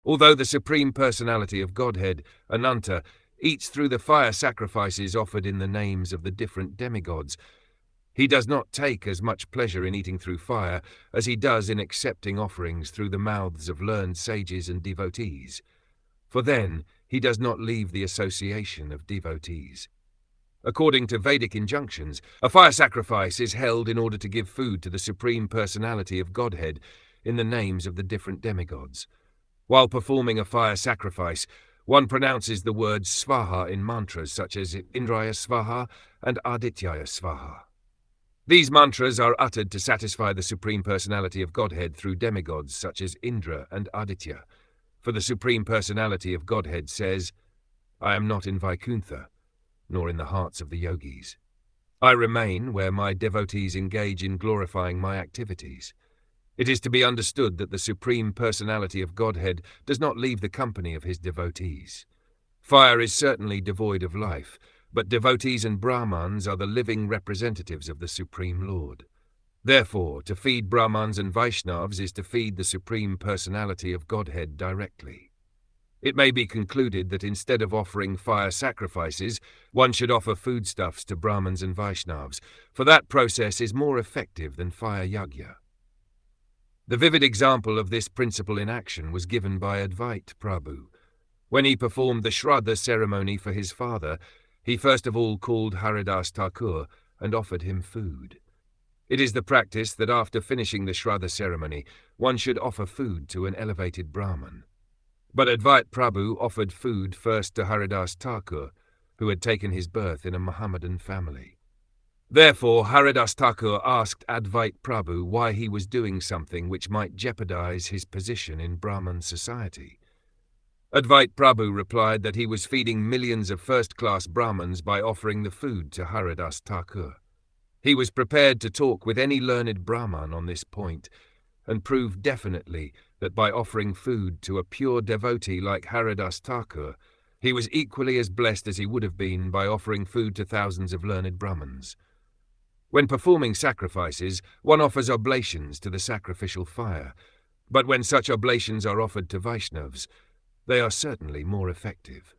Although the Supreme Personality of Godhead, Ananta, eats through the fire sacrifices offered in the names of the different demigods, he does not take as much pleasure in eating through fire as he does in accepting offerings through the mouths of learned sages and devotees, for then he does not leave the association of devotees. According to Vedic injunctions, a fire sacrifice is held in order to give food to the Supreme Personality of Godhead in the names of the different demigods. While performing a fire sacrifice, one pronounces the words Svaha in mantras such as Indraya Svaha and Adityaya Svaha. These mantras are uttered to satisfy the Supreme Personality of Godhead through demigods such as Indra and Aditya. For the Supreme Personality of Godhead says, I am not in Vaikuntha, nor in the hearts of the yogis. I remain where my devotees engage in glorifying my activities. It is to be understood that the Supreme Personality of Godhead does not leave the company of his devotees. Fire is certainly devoid of life, but devotees and Brahmans are the living representatives of the Supreme Lord. Therefore, to feed Brahmans and Vaishnavas is to feed the Supreme Personality of Godhead directly. It may be concluded that instead of offering fire sacrifices, one should offer foodstuffs to Brahmins and Vaishnavas, for that process is more effective than fire yagya. The vivid example of this principle in action was given by Advait Prabhu. When he performed the Shraddha ceremony for his father, he first of all called Haridas Thakur and offered him food. It is the practice that after finishing the Shraddha ceremony, one should offer food to an elevated Brahmin. But Advait Prabhu offered food first to Haridas Thakur, who had taken his birth in a Mohammedan family. Therefore, Haridas Thakur asked Advait Prabhu why he was doing something which might jeopardize his position in Brahman society. Advait Prabhu replied that he was feeding millions of first-class Brahmins by offering the food to Haridas Thakur. He was prepared to talk with any learned Brahman on this point, and proved definitely that by offering food to a pure devotee like Haridas Thakur, he was equally as blessed as he would have been by offering food to thousands of learned Brahmins. When performing sacrifices, one offers oblations to the sacrificial fire, but when such oblations are offered to Vaishnavas, they are certainly more effective.